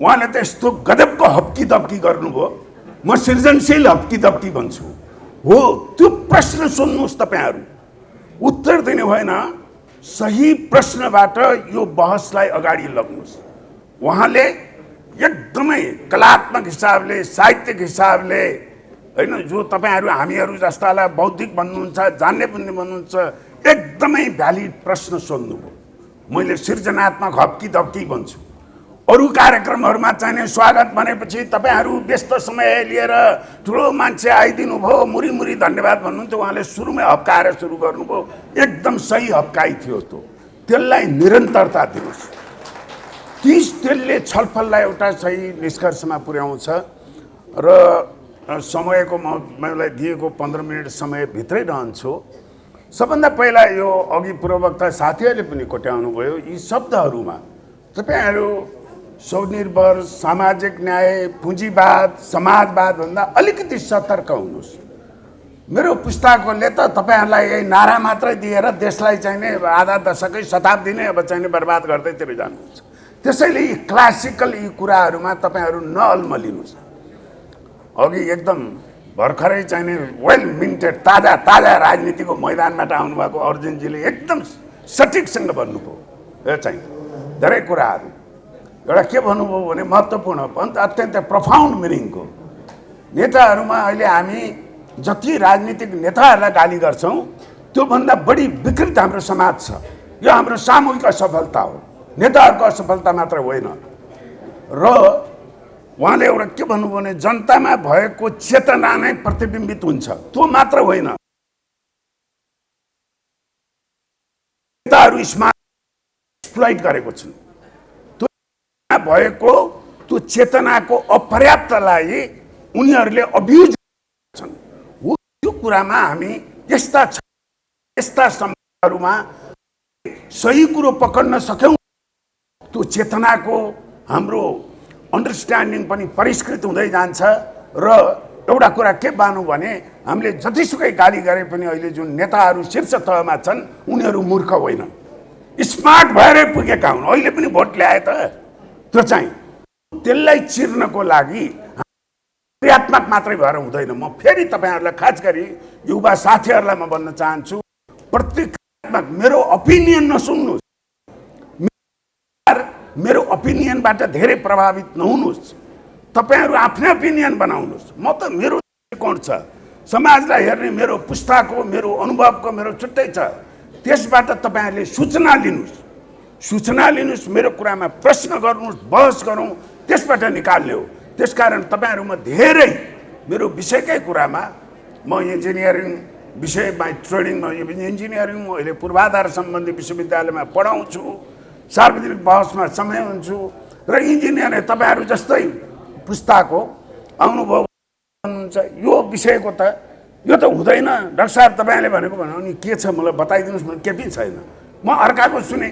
उहाँले त यस्तो गजबको हप्की दप्की गर्नुभयो, म सृजनशील हप्की दप्की भन्छु। हो, त्यो प्रश्न सुन्नुहोस् तपाईहरू, उत्तर दिने भएन, सही प्रश्नबाट यो बहसलाई अगाडि लग्नुहोस्। उहाँले एकदमै कलात्मक हिसाबले, साहित्यिक हिसाबले, होइन, जो तपाईँहरू हामीहरू जस्तालाई बौद्धिक भन्नुहुन्छ, जान्ने पनि भन्नुहुन्छ, एकदमै भ्यालिड प्रश्न सोध्नुभयो। मैले सृजनात्मक हप्की दप्की भन्छु। अरू कार्यक्रमहरूमा चाहिने स्वागत भनेपछि तपाईँहरू व्यस्त समय लिएर ठुलो मान्छे आइदिनु भयो, मुरी मुरी धन्यवाद भन्नुहुन्थ्यो, उहाँले सुरुमै हप्काएर सुरु गर्नुभयो। एकदम सही हप्काइ थियो। त्यसलाई निरन्तरता दिनुहोस्। त्यसले छलफललाई एउटा सही निष्कर्षमा पुर्याउँछ। र समयको मलाई दिएको 15 मिनट समयभित्रै रहन्छु। सबभन्दा पहिला यो अघि पूर्ववक्ता साथीहरूले पनि कोट्याउनु भयो, यी शब्दहरूमा तपाईहरू स्वनिर्भर, सामाजिक न्याय, पुँजीवाद, समाजवाद भन्दा अलिकति सतर्क हुनुहोस्। मेरो पुस्ताकोले त तपाईँहरूलाई यही नारा मात्रै दिएर देशलाई चाहिने आधा दशकै शताब्दी नै अब चाहिने बर्बाद गर्दैतिर जानुहुन्छ। त्यसैले यी क्लासिकल यी कुराहरूमा तपाईँहरू नअल्मलिनुहोस्। अघि एकदम भर्खरै चाहिने वेल मिन्टेड ताजा राजनीतिको मैदानबाट आउनुभएको अर्जुनजीले एकदम सठिकसँग भन्नुभयो। यो चाहिँ धेरै कुराहरू एउटा के भन्नुभयो भने महत्त्वपूर्ण, अत्यन्त प्रफाउन्ड मिनिङको। नेताहरूमा अहिले हामी जति राजनीतिक नेताहरूलाई गाली गर्छौँ त्योभन्दा बढी विकृत हाम्रो समाज छ। यो हाम्रो सामूहिक असफलता हो, नेताहरूको असफलता मात्र होइन। र उहाँले एउटा के भन्नुभयो भने जनतामा भएको चेतना नै प्रतिबिम्बित हुन्छ, त्यो मात्र होइन। नेताहरू स्मार्ट एक्सप्लोइट गरेको छन्। त्यो भएको त्यो चेतनाको अपर्याप्तलाई उनीहरूले अब्युज छन्। त्यो कुरामा हामी यस्ता समयहरूमा सही कुरो पकड्न सक्यौँ, त्यो चेतनाको हाम्रो अन्डरस्ट्यान्डिङ पनि परिष्कृत हुँदै जान्छ। र एउटा कुरा के मानौँ भने हामीले जतिसुकै गाली गरे पनि अहिले जुन नेताहरू शीर्ष तहमा छन् उनीहरू मूर्ख होइनन्, स्मार्ट भएरै पुगेका हुन्। अहिले पनि भोट ल्याए त, त्यो चाहिँ त्यसलाई चिर्नको लागि क्रियात्मक मात्रै भएर हुँदैन। म फेरि तपाईँहरूलाई खास गरी युवा साथीहरूलाई म भन्न चाहन्छु, प्रतिक्रियात्मक मेरो ओपिनियन नसुन्नुहोस्, मेरो ओपिनियनबाट धेरै प्रभावित नहुनुहोस्। तपाईँहरू आफ्नै ओपिनियन बनाउनुहोस्। म त मेरो दृष्टिकोण छ, समाजलाई हेर्ने मेरो पुस्ताको, मेरो अनुभवको मेरो छुट्टै छ। त्यसबाट तपाईँहरूले सूचना लिनुहोस्, मेरो कुरामा प्रश्न गर्नुहोस्, बहस गरौँ, त्यसबाट निकाल्ने हो। त्यसकारण तपाईँहरूमा धेरै मेरो विषयकै कुरामा, म इन्जिनियरिङ विषयमा ट्रेनिङमा इन्जिनियरिङ अहिले पूर्वाधार सम्बन्धी विश्वविद्यालयमा पढाउँछु, सार्वजनिक बहसमा समय हुन्छु र इन्जिनियर तपाईँहरू जस्तै पुस्ताको अनुभव हुनुहुन्छ। यो विषयको त यो त हुँदैन डाक्टर साहब तपाईँले भनेको भन्नु नि के छ मलाई बताइदिनुहोस् भने केही पनि छैन। म अर्काको सुने,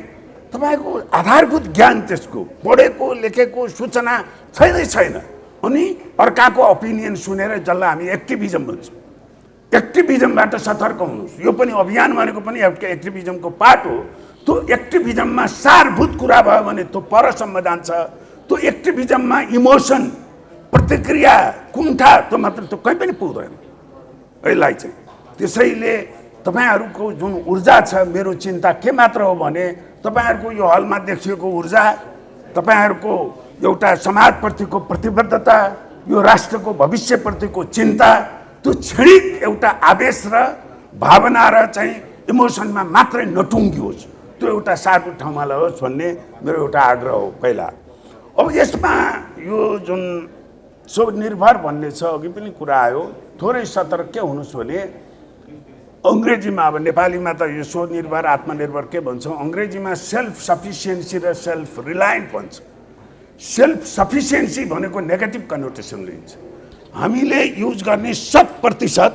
तपाईँको आधारभूत ज्ञान त्यसको पढेको लेखेको सूचना छैन। अनि अर्काको ओपिनियन सुनेर जसलाई हामी एक्टिभिजम भन्छौँ, एक्टिभिजमबाट सतर्क हुनुहोस्। यो पनि अभियान भनेको पनि एक्टिभिजमको पार्ट हो। त्यो एक्टिभिजममा सारभूत कुरा भयो भने त्यो परसम्म जान्छ। त्यो एक्टिभिजममा इमोसन, प्रतिक्रिया, कुण्ठा त्यो मात्र त्यो कहीँ पनि पुग्दैन यसलाई चाहिँ। त्यसैले तपाईँहरूको जुन ऊर्जा छ, मेरो चिन्ता के मात्र हो भने तपाईँहरूको यो हलमा देखिएको ऊर्जा, तपाईँहरूको एउटा समाजप्रतिको प्रतिबद्धता, यो राष्ट्रको भविष्यप्रतिको चिन्ता, त्यो क्षणिक एउटा आवेश र भावना र चाहिँ इमोसनमा मात्रै नटुङ्गियोस्, त्यो एउटा साटो ठाउँमा होस् भन्ने मेरो एउटा आग्रह हो पहिला। अब यसमा यो जुन स्वनिर्भर भन्ने छ, अघि पनि कुरा आयो, थोरै सतर्क के हुनुहोस् भने अङ्ग्रेजीमा, अब नेपालीमा त यो स्वनिर्भर आत्मनिर्भर के भन्छौँ, अङ्ग्रेजीमा सेल्फ सफिसियन्सी र सेल्फ रिलायन्ट भन्छ। सेल्फ सफिसियन्सी भनेको नेगेटिभ कन्नोटेसन लिन्छ। हामीले युज गर्ने 100%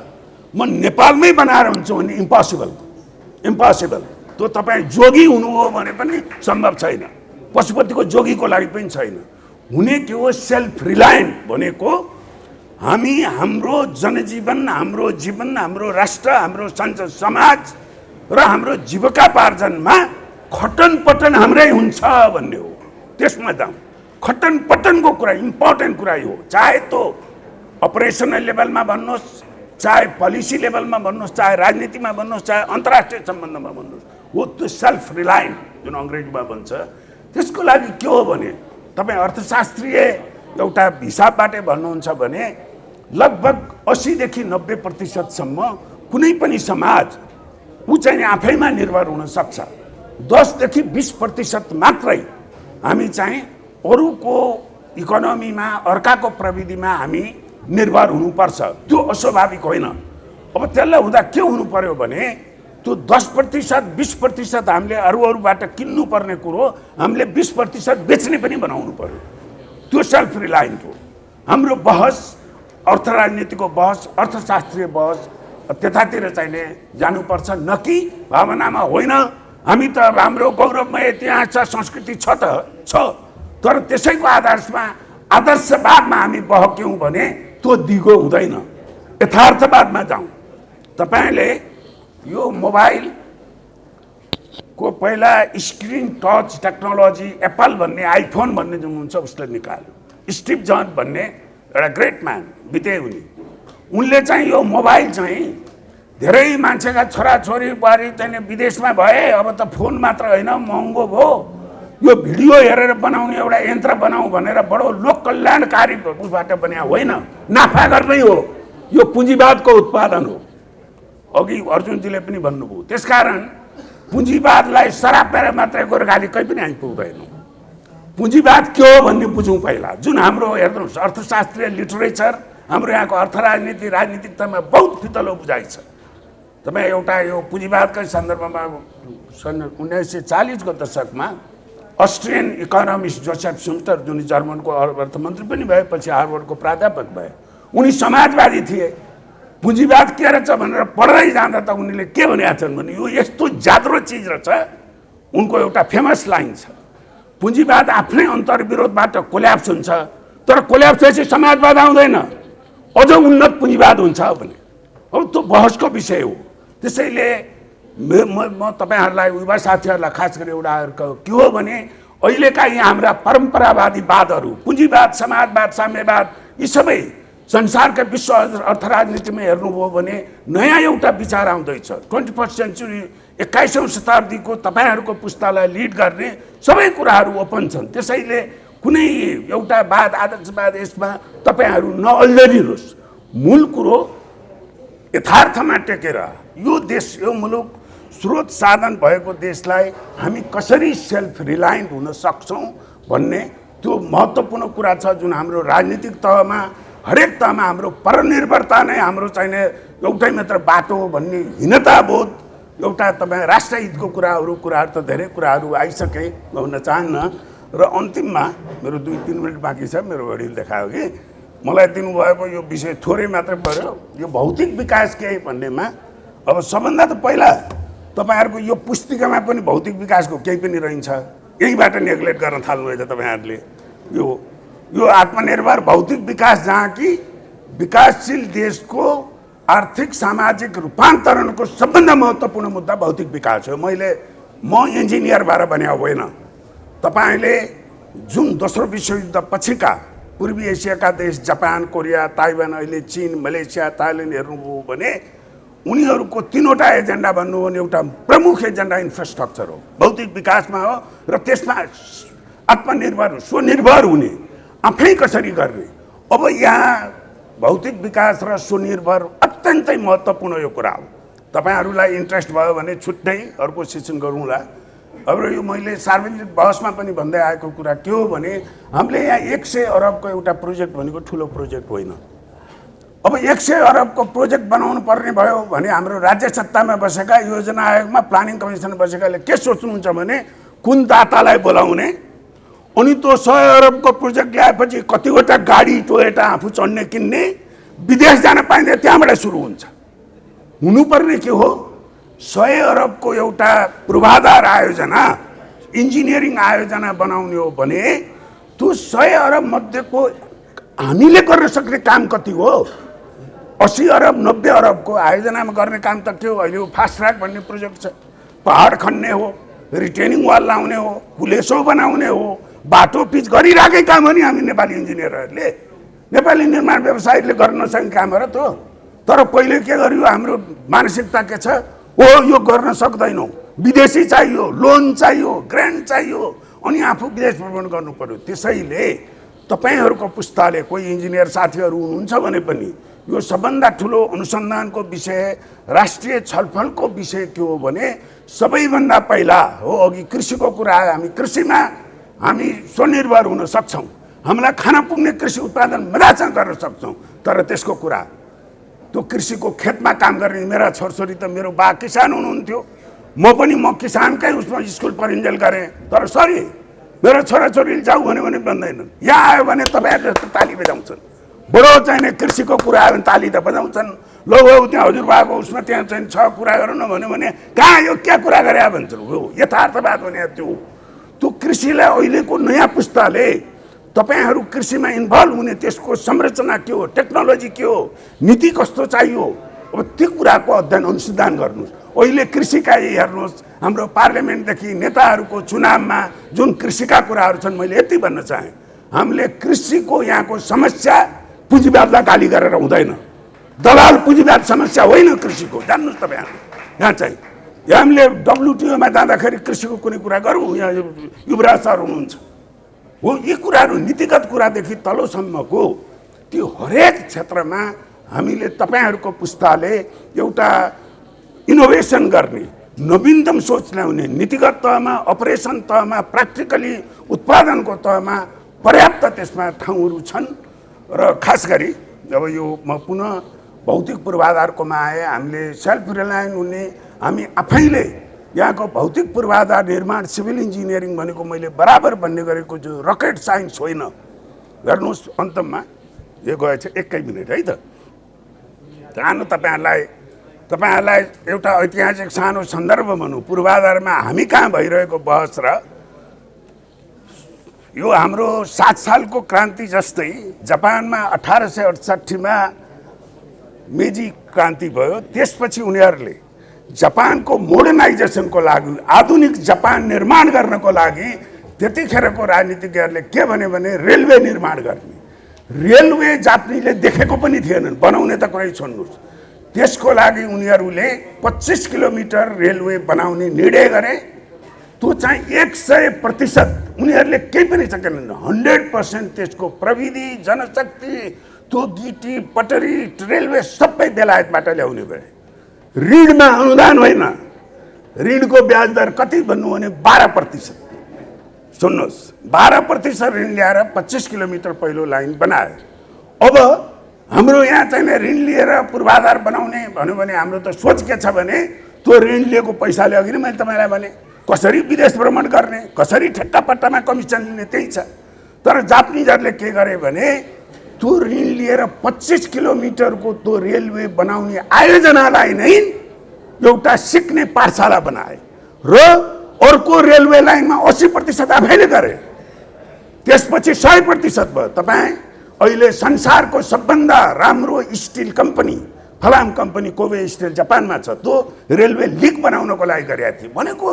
म नेपालमै बनाएर हुन्छु भने इम्पोसिबल। त्यो तपाईँ जोगी हुनुभयो भने पनि सम्भव छैन, पशुपतिको जोगीको लागि पनि छैन। हुने के हो, सेल्फ रिलायन्ट भनेको हामी हाम्रो जनजीवन, हाम्रो जीवन, हाम्रो राष्ट्र, हाम्रो समाज र हाम्रो जीविकापार्जनमा खटनपटन हाम्रै हुन्छ भन्ने हो। त्यसमा जाउँ, खटनपटनको कुरा इम्पोर्टेन्ट कुरा हो। चाहे त्यो अपरेसनल लेभलमा भन्नुहोस्, चाहे पोलिसी लेभलमा भन्नुहोस्, चाहे राजनीतिमा भन्नुहोस्, चाहे अन्तर्राष्ट्रिय सम्बन्धमा भन्नुहोस्, हो त्यो सेल्फ रिलायन्ट जुन अङ्ग्रेजीमा भन्छ। त्यसको लागि के हो भने तपाईँ अर्थशास्त्रीय एउटा हिसाबबाटै भन्नुहुन्छ भने लगभग 80 देखि 90% कुनै पनि समाज ऊ चाहिँ आफैमा निर्भर हुन सक्छ। 10 देखि 20% मात्रै हामी चाहिँ अरूको इकोनोमीमा, अर्काको प्रविधिमा हामी निर्भर हुनुपर्छ। त्यो अस्वाभाविक होइन। अब त्यसलाई हुँदा के हुनु पर्यो भने त्यो 10% 20% हामीले अरूबाट किन्नुपर्ने कुरो हामीले 20% बेच्ने पनि बनाउनु पर्यो। त्यो सेल्फ रिलायन्ट हो। हाम्रो बहस, अर्थ राजनीतिको बहस, अर्थशास्त्रीय बहस त्यतातिर चाहिने जानुपर्छ, न कि भावनामा होइन। हामी त हाम्रो गौरवमय इतिहास छ, संस्कृति छ त छ, तर त्यसैको आदर्शवादमा हामी बहक्यौँ भने त्यो दिगो हुँदैन। यथार्थवादमा जाउँ। तपाईँले यो मोबाइलको पहिला स्क्रिन टच टेक्नोलोजी एप्पल भन्ने, आइफोन भन्ने जुन हुन्छ उसले निकाल्यो। स्टिभ जब्स भन्ने एउटा ग्रेट म्यान बिते उनले चाहिँ यो मोबाइल चाहिँ धेरै मान्छेका छोराछोरी बुहारी चाहिँ विदेशमा भए, अब त फोन मात्र होइन महँगो भयो, यो भिडियो हेरेर बनाउने एउटा यन्त्र बनाऊ भनेर बडो लोक कल्याणकारी उसबाट बन्या होइन, नाफा गर्नै हो। यो पुँजीवादको उत्पादन हो। अघि अर्जुनजीले पनि भन्नुभयो। त्यसकारण पुँजीवादलाई सरापेर मात्रै गोर्खाली कहीँ पनि आइपुग्दैनौँ। पुँजीवाद के हो भन्ने बुझौँ पहिला। जुन हाम्रो हेर्नुहोस् अर्थशास्त्रीय लिटरेचर, हाम्रो यहाँको अर्थ राजनीति, राजनीतिकतामा बहुत फितलो बुझाइ छ। तपाईँ एउटा यो पुँजीवादकै सन्दर्भमा सन् 1940को दशकमा अस्ट्रियन इकोनोमिस्ट जोसेफ सुम्टर जुन जर्मनको अर्थमन्त्री पनि भएपछि हार्वर्डको प्राध्यापक भए, उनी समाजवादी थिए। पुँजीवाद के रहेछ भनेर पढ्दै जाँदा त उनीले के भनेका छन् भने यो यस्तो जात्रो चिज रहेछ। उनको एउटा फेमस लाइन छ, पुँजीवाद आफ्नै अन्तर्विरोधबाट कोल्याप्स हुन्छ, तर कोल्याप्स भएपछि समाजवाद आउँदैन, अझ उन्नत पुँजीवाद हुन्छ भने। अब त्यो बहसको विषय हो। त्यसैले म तपाईँहरूलाई युवा साथीहरूलाई खास गरी एउटा के हो भने अहिलेका यी हाम्रा परम्परावादी वादहरू, पुँजीवाद, समाजवाद, साम्यवाद, यी सबै संसारका विश्व अर्थ राजनीतिमा हेर्नुभयो भने नयाँ एउटा विचार आउँदैछ। 21st सेन्चुरी 21औं शताब्दीको तपाईँहरूको पुस्तालाई लिड गर्ने सबै कुराहरू ओपन छन्। त्यसैले कुनै एउटा वाद आदर्शवाद यसमा तपाईँहरू नअल्झिनुहोस्। मूल कुरो यथार्थमा टेकेर यो देश, यो मुलुक स्रोत साधन भएको देशलाई हामी कसरी सेल्फ रिलायन्ट हुन सक्छौँ भन्ने त्यो महत्त्वपूर्ण कुरा छ, जुन हाम्रो राजनीतिक तहमा हरेक तहमा हाम्रो परनिर्भरता नै हाम्रो चाहिने एउटै मात्र बाटो हो भन्ने हीनताबोध, एउटा तपाईँ राष्ट्रहितको कुराहरू त धेरै कुराहरू आइसके, म भन्न चाहन्न। र अन्तिममा मेरो 2-3 मिनट बाँकी छ, मेरो घडीले देखायो कि मलाई दिनुभएको यो विषय थोरै मात्रै पर्यो, यो भौतिक विकास के भन्नेमा। अब सबभन्दा त पहिला तपाईँहरूको यो पुस्तिकामा पनि भौतिक विकासको केही पनि रहन्छ, यहीबाट नेग्लेक्ट गर्न थाल्नुभएछ तपाईँहरूले। यो आत्मनिर्भर भौतिक विकास, जहाँ कि विकासशील देशको आर्थिक सामाजिक रूपान्तरणको सबभन्दा महत्त्वपूर्ण मुद्दा भौतिक विकास हो। म इन्जिनियर भएर भने होइन, तपाईँले जुन दोस्रो विश्वयुद्ध पछिका पूर्वी एसियाका देश जापान, कोरिया, ताइवान, अहिले चीन, मलेसिया, थाइल्यान्ड हेर्नुभयो भने उनीहरूको 3वटा एजेन्डा भन्नु भने एउटा प्रमुख एजेन्डा इन्फ्रास्ट्रक्चर हो, भौतिक विकासमा हो, र त्यसमा आत्मनिर्भर स्वनिर्भर हुने, आफै कसरी गर्ने। अब यहाँ भौतिक विकास र स्वनिर्भर अत्यन्तै महत्त्वपूर्ण यो कुरा हो। तपाईँहरूलाई इन्ट्रेस्ट भयो भने छुट्टै अर्को सेसन गरौँला। अब यो मैले सार्वजनिक बहसमा पनि भन्दै आएको कुरा के हो भने हामीले यहाँ 100 अरबको एउटा प्रोजेक्ट भनेको ठुलो प्रोजेक्ट होइन। अब 100 अरबको प्रोजेक्ट बनाउनु पर्ने भयो भने हाम्रो राज्य सत्तामा बसेका, योजना आयोगमा प्लानिङ कमिसनमा बसेकाले के सोच्नुहुन्छ भने कुन दातालाई बोलाउने, अनि त्यो 100 अरबको प्रोजेक्ट ल्याएपछि कतिवटा गाडी टोयोटा आफू चढ्ने किन्ने, विदेश जान पाइँदैन, त्यहाँबाट सुरु हुन्छ। हुनुपर्ने के हो, 100 अरबको एउटा पूर्वाधार आयोजना, इन्जिनियरिङ आयोजना बनाउने हो भने त्यो 100 अरब मध्येको हामीले गर्न सक्ने काम कति हो? 80 अरब 90 अरबको आयोजनामा गर्ने काम त के हो? अहिले फास्ट ट्र्याक भन्ने प्रोजेक्ट छ, पहाड खन्ने हो, रिटेनिङ वाल लाउने हो, पुलेसो बनाउने हो, बाटो पिच गरिरहेकै काम हो नि हामी नेपाली इन्जिनियरहरूले, नेपाली निर्माण व्यवसायीहरूले गर्न नसक्ने काम हो र त्यो। तर पहिले के गर्यो, हाम्रो मानसिकता के छ, यो गर्न सक्दैनौँ, विदेशी चाहियो, लोन चाहियो, ग्रान्ट चाहियो, अनि आफू विदेश भ्रमण गर्नु पर्यो। त्यसैले तपाईँहरूको पुस्ताले कोही इन्जिनियर साथीहरू हुनुहुन्छ भने पनि यो सबभन्दा ठुलो अनुसन्धानको विषय, राष्ट्रिय छलफलको विषय के हो भने सबैभन्दा पहिला हो अघि कृषिको कुरा आयो। हामी कृषिमा हामी स्वनिर्भर हुन सक्छौँ, हामीलाई खाना पुग्ने कृषि उत्पादन मजासँग गर्न सक्छौँ, तर त्यसको कुरा त्यो कृषिको खेतमा काम गर्ने मेरा छोरछोरी त मेरो बा किसान हुनुहुन्थ्यो, म किसानकै उसमा स्कुल परिन्जेल गरेँ, तर सरी मेरो छोराछोरीले जाऊ भन्यो भने भन्दैनन्। यहाँ आयो भने तपाईँहरू जस्तो ताली बजाउँछन्, बडो चाहिने कृषिको कुरा आयो भने ताली त बजाउँछन्। लो त्यहाँ हजुरबाको उसमा त्यहाँ चाहिँ छ कुरा गरौँ न भन्यो भने कहाँ यो क्या कुरा गरे भन्छन्। हो यथार्थवाद भने त्यो कृषिलाई अहिलेको नयाँ पुस्ताले तपाईहरू कृषिमा इन्भल्भ हुने, त्यसको संरचना के हो, टेक्नोलोजी के हो, नीति कस्तो चाहियो, अब त्यो कुराको अध्ययन अनुसन्धान गर्नुहोस्। अहिले कृषिका हेर्नुहोस्, हाम्रो पार्लियामेन्टदेखि नेताहरूको चुनावमा जुन कृषिका कुराहरू छन्, मैले यति भन्न चाहेँ, हामीले कृषिको यहाँको समस्या पुँजीवादलाई गाली गरेर हुँदैन, दलाल पुँजीवाद समस्या होइन कृषिको, जान्नुहोस् तपाईँहरू। यहाँ चाहिँ हामीले WTO-मा जाँदाखेरि कृषिको कुनै कुरा गरौँ, यहाँ युवराज सर हुनुहुन्छ हो, यी कुराहरू नीतिगत कुरादेखि तलसम्मको त्यो हरेक क्षेत्रमा हामीले तपाईँहरूको पुस्ताले एउटा इनोभेसन गर्ने, नवीनतम सोच ल्याउने, नीतिगत तहमा, अपरेसन तहमा, प्र्याक्टिकली उत्पादनको तहमा पर्याप्त त्यसमा ठाउँहरू छन्। र खास गरी अब यो म पुनः भौतिक पूर्वाधारकोमा आए, हामीले सेल्फ रिलायन्ट हुने, हामी आफैले यहाँको भौतिक पूर्वाधार निर्माण सिभिल इन्जिनियरिङ भनेको मैले बराबर भन्ने गरेको जो रकेट साइन्स होइन। गर्नुहोस्, अन्तमा यो गएछ 1 मिनट है त। जानु तपाईँहरूलाई एउटा ऐतिहासिक सानो सन्दर्भ भनौँ। पूर्वाधारमा हामी कहाँ भइरहेको बहस र यो हाम्रो 7 सालको क्रान्ति जस्तै जापानमा 1868 मेजी क्रान्ति भयो। त्यसपछि उनीहरूले जापानको मोडर्नाइजेसनको लागि, आधुनिक जापान निर्माण गर्नको लागि त्यतिखेरको राजनीतिज्ञहरूले के भने रेलवे निर्माण गर्ने। रेलवे जापानीले देखेको पनि थिएनन्, बनाउने त कुरै छोड्नुहोस्। त्यसको लागि उनीहरूले 25 किलोमिटर रेलवे बनाउने निर्णय गरे। त्यो चाहिँ 100% उनीहरूले केही पनि सकेनन्। 100% त्यसको प्रविधि, जनशक्ति, त्यो गिटी पटरी रेलवे सबै बेलायतबाट ल्याउने भए। ऋणमा अनुदान होइन, ऋणको ब्याज दर कति भन्नु भने 12%। सुन्नुहोस्, 12% ऋण ल्याएर 25 किलोमिटर पहिलो लाइन बनायो। अब हाम्रो यहाँ चाहिँ ऋण लिएर पूर्वाधार बनाउने भन्यो भने हाम्रो त सोच के छ भने त्यो ऋण लिएको पैसाले अघि नै मैले तपाईँलाई भने कसरी विदेश भ्रमण गर्ने, कसरी ठट्टापट्टामा कमिसन लिने, त्यही छ। तर जापानिजहरूले के गरे भने त्यो ऋण लिएर 25 किलोमिटरको त्यो रेलवे बनाउने आयोजनालाई नै एउटा सिक्ने पाठशाला बनाए र अर्को रेलवे लाइनमा 80% आफैले गरे। त्यसपछि 100% भयो। तपाईँ अहिले संसारको सबभन्दा राम्रो स्टिल कम्पनी फलाम कम्पनी कोबे स्टिल जापानमा छ, त्यो रेलवे लिक बनाउनको लागि गरेका थिए। भनेको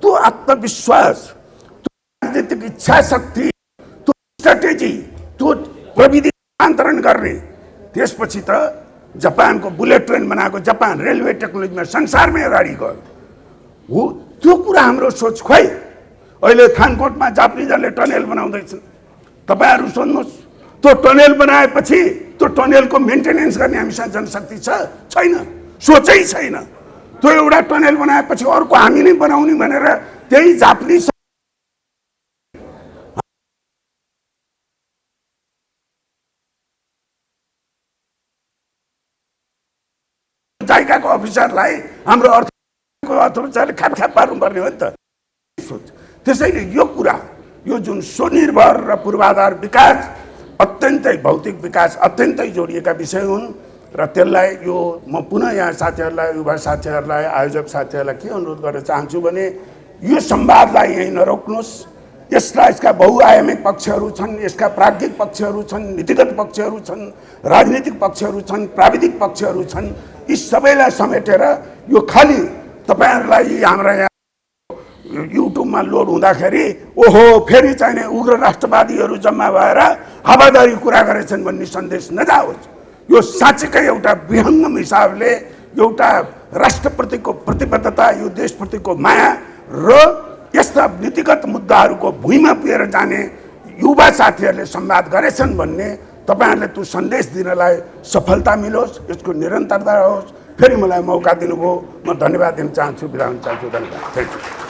त्यो आत्मविश्वास, त्यो राजनीतिक इच्छा शक्ति, त्यो स्ट्राटेजी, त्यो प्रविधि रूपान्तरण गर्ने। त्यसपछि त जापानको बुलेट ट्रेन बनाएको जापान रेलवे टेक्नोलोजीमा संसारमै अगाडि गयो हो। त्यो कुरा हाम्रो सोच खोइ। अहिले थानकोटमा जापानिजहरूले टनेल बनाउँदैछन्। तपाईँहरू सुन्नुहोस्, त्यो टनेल बनाएपछि त्यो टनेलको मेन्टेनेन्स गर्ने हामीसँग जनशक्ति छ? छैन, सोचै छैन। त्यो एउटा टनेल बनाएपछि अर्को हामी नै बनाउने भनेर त्यही जापानिज जायगाको अफिसरलाई हाम्रो अर्थको अथोरिटीले ख्याप पार्नुपर्ने हो नि त। त्यसैले यो कुरा, यो जुन स्वनिर्भर र पूर्वाधार विकास अत्यन्तै भौतिक विकास अत्यन्तै जोडिएका विषय हुन् र त्यसलाई यो म पुनः यहाँ साथीहरूलाई, युवा साथीहरूलाई, आयोजक साथीहरूलाई के अनुरोध गर्न चाहन्छु भने यो संवादलाई यहीँ नरोक्नुहोस्। यसका बहुआयामिक पक्षहरू छन्, यसका प्राज्ञिक पक्षहरू छन्, नीतिगत पक्षहरू छन्, राजनीतिक पक्षहरू छन्, प्राविधिक पक्षहरू छन्। यी सबैलाई समेटेर यो खालि तपाईँहरूलाई हाम्रा यहाँ युट्युबमा लोड हुँदाखेरि ओहो फेरि चाहिने उग्र राष्ट्रवादीहरू जम्मा भएर हावादारी कुरा गरेछन् भन्ने सन्देश नजाओस्। यो साँच्चीकै एउटा विहङ्गम हिसाबले एउटा राष्ट्रप्रतिको प्रतिबद्धता, यो देशप्रतिको माया र यस्ता नीतिगत मुद्दाहरूको भुइँमा पुगेर जाने युवा साथीहरूले संवाद गरेछन् भन्ने तपाईँहरूले त्यो सन्देश दिनलाई सफलता मिलोस्, यसको निरन्तरता होस्। फेरि मलाई मौका दिनुभयो, म धन्यवाद दिन चाहन्छु, बिदा हुन चाहन्छु। धन्यवाद, थ्याङ्क यू।